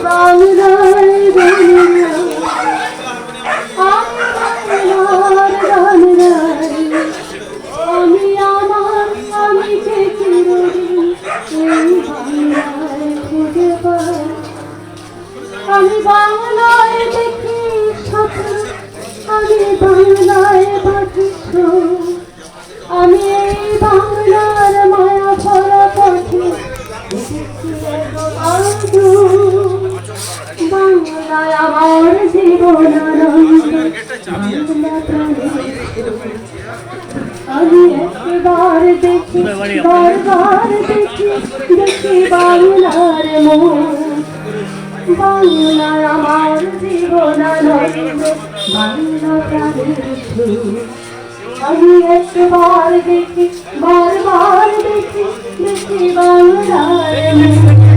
বাংলার গান আমি আমার স্বামীকে চিরদিন এই বাংলায় খুঁজে পাই। আমি বাংলায় দেখি স্বপ্ন, আমি বাংলায় বাঁচি সুখ। আমি এই বাংলার মায়া ভরা পথে বাংলায় আমার জীবনানন্দ। আমি একবার দেখি বারবার দেখি দেখি বাংলার মুখ। বাংলায় আমার জীবনানন্দ, বাংলা প্রাণের সুখ। আমি একবার দেখি বারবার দেখি দেখি বাংলার মুখ।